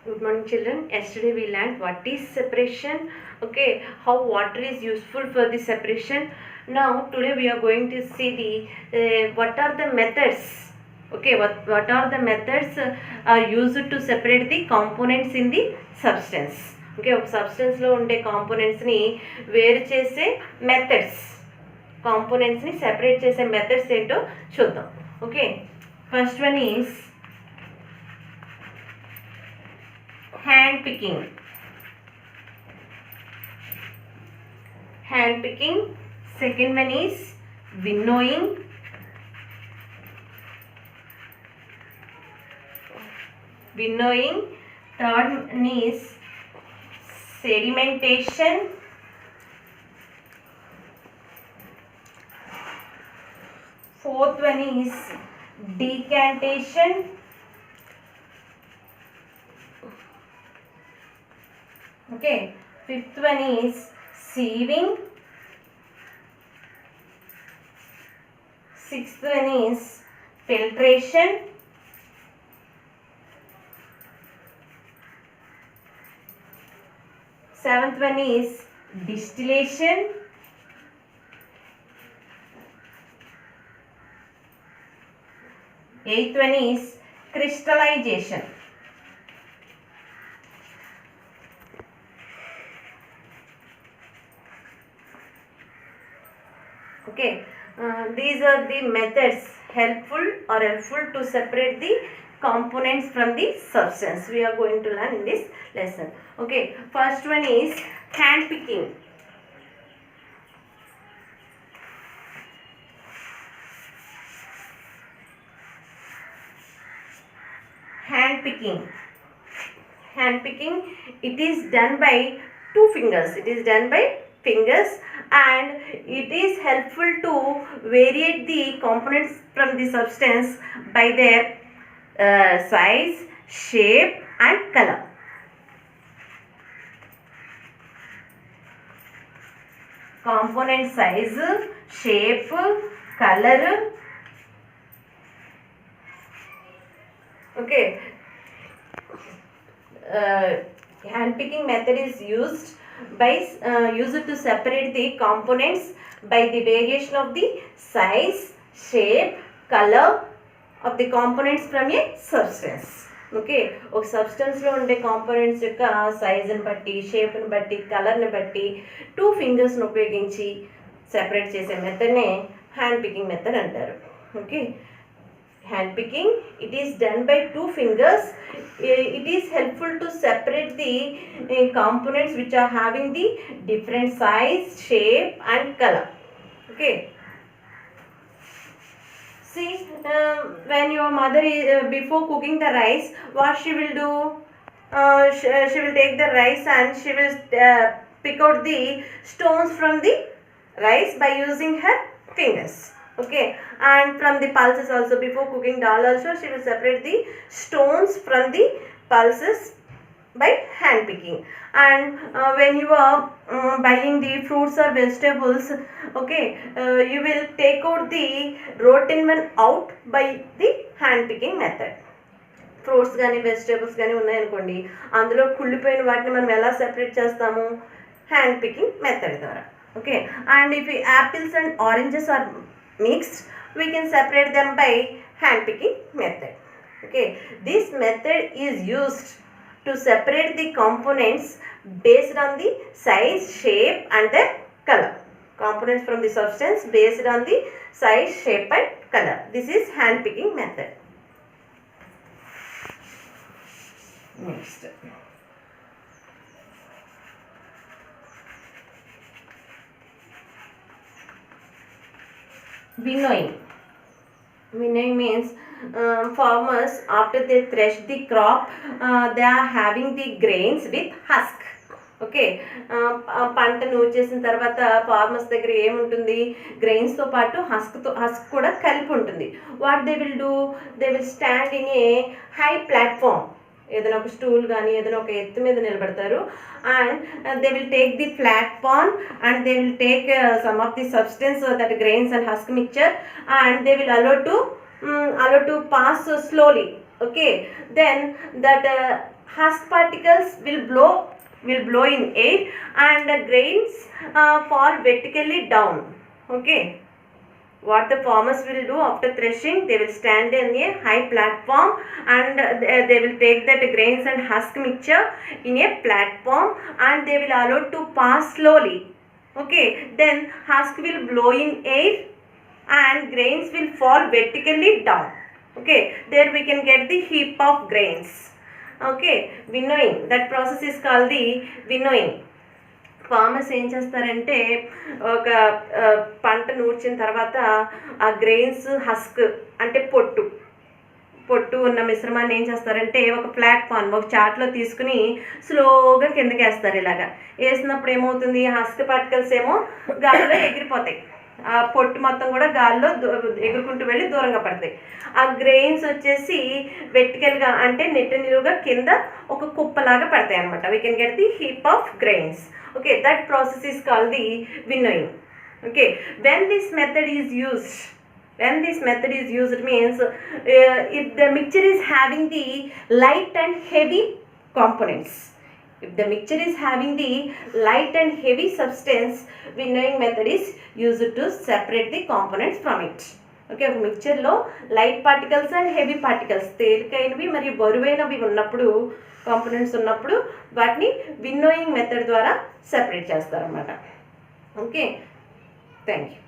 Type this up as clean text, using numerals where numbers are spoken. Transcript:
Good morning, children. Yesterday we learned what is separation. Okay, how water is useful for the separation. Now today we are going to see the what are the methods. Okay, what are the methods are used to separate the components in the substance. Okay, ఒక substance లో ఉండే components ని వేరు చేసే methods. Components ని separate చేసే methods ఏంటో చూద్దాం. Okay, first one is hand picking. Second one is winnowing. Third one is sedimentation. Fourth one is decantation. Okay, fifth one is sieving. Sixth one is filtration. Seventh one is distillation. Eighth one is crystallization. Okay, these are the methods helpful to separate the components from the substance we are going to learn in this lesson. Okay, first one is hand picking. Hand picking, it is done by fingers, and it is helpful to variate the components from the substance by their size, shape and color. Component size, shape, color. Okay, hand picking method is used to separate the components by the variation of the size, shape, color of the components from a substance. Okay, ఒక సబ్స్టెన్స్లో ఉండే components యొక్క సైజుని బట్టి, షేప్ని బట్టి, కలర్ని బట్టి 2 ఫింగర్స్ని ఉపయోగించి separate చేసే మెథడ్నే హ్యాండ్ పికింగ్ మెథడ్ అంటారు. Okay, hand picking, it is done by 2 fingers. It is helpful to separate the components which are having the different size, shape and color. Okay, see, when your mother is before cooking the rice, what she will do, she will take the rice and she will pick out the stones from the rice by using her fingers. Okay, and from the pulses also, before cooking dal also she will separate the stones from the pulses by hand picking. And when you are buying the fruits or vegetables, okay, you will take out the rotten one out by the hand picking method. Fruits కానీ vegetables కానీ ఉన్నాయనుకోండి, అందులో కుళ్ళిపోయిన వాటిని మనం ఎలా separate చేస్తాము? Hand picking method ద్వారా. Okay, and if apples and oranges are mixed, we can separate them by hand picking method. Okay, this method is used to separate the components based on the size, shape and the color. Components from the substance based on the size, shape and color. This is hand picking method. Next, winnowing means farmers, after they thresh the crop, they are having the grains with husk. Okay, పంట నూర్చేసిన తర్వాత farmers దగ్గర ఏముంటుంది? గ్రెయిన్స్తో పాటు husk కూడా కలిపి ఉంటుంది. What they will do, they will stand in a high platform. ఏదైనా ఒక స్టూల్ కానీ ఏదైనా ఒక ఎత్తు మీద నిలబడతారు. And they will take the flat pan and they will take some of the substance, that grains and husk mixture, and they will allow to pass slowly. Okay, then that husk particles will blow in air, and the grains fall vertically down. Okay. What the farmers will do after threshing, they will stand in a high platform, and they will take that grains and husk mixture in a platform, and they will allow to pass slowly. Okay, then husk will blow in air and grains will fall vertically down. Okay, there we can get the heap of grains. Okay, winnowing, that process is called the winnowing. Farmers ఏం చేస్తారంటే ఒక పంట నూర్చిన తర్వాత ఆ grains husk అంటే పొట్టు ఉన్న మిశ్రమాన్ని ఏం చేస్తారంటే ఒక ప్లాట్ఫామ్, ఒక చాట్లో తీసుకుని స్లోగా కిందకి వేస్తారు. ఇలాగా వేసినప్పుడు ఏమవుతుంది, హస్క్ పార్టికల్స్ ఏమో గాలిలో ఎగిరిపోతాయి, ఆ పొట్టు మొత్తం కూడా గాల్లో ఎగురుకుంటూ వెళ్ళి దూరంగా పడతాయి. ఆ గ్రెయిన్స్ వచ్చేసి వెర్టికల్గా అంటే నిలువుగా కింద ఒక కుప్పలాగా పడతాయి అనమాట. We can get the heap of grains. Okay, that process is called the winnowing. Okay, when this method is used means if the mixture is having the light and heavy components. If the mixture is having the light and heavy substance, winnowing method is used to separate the components from it. Okay, ఒక మిక్చర్లో light particles and heavy particles, తేలికైనవి మరియు బరువైనవి ఉన్నప్పుడు, components ఉన్నప్పుడు వాటిని winnowing method ద్వారా separate చేస్తారన్నమాట. Okay, thank you.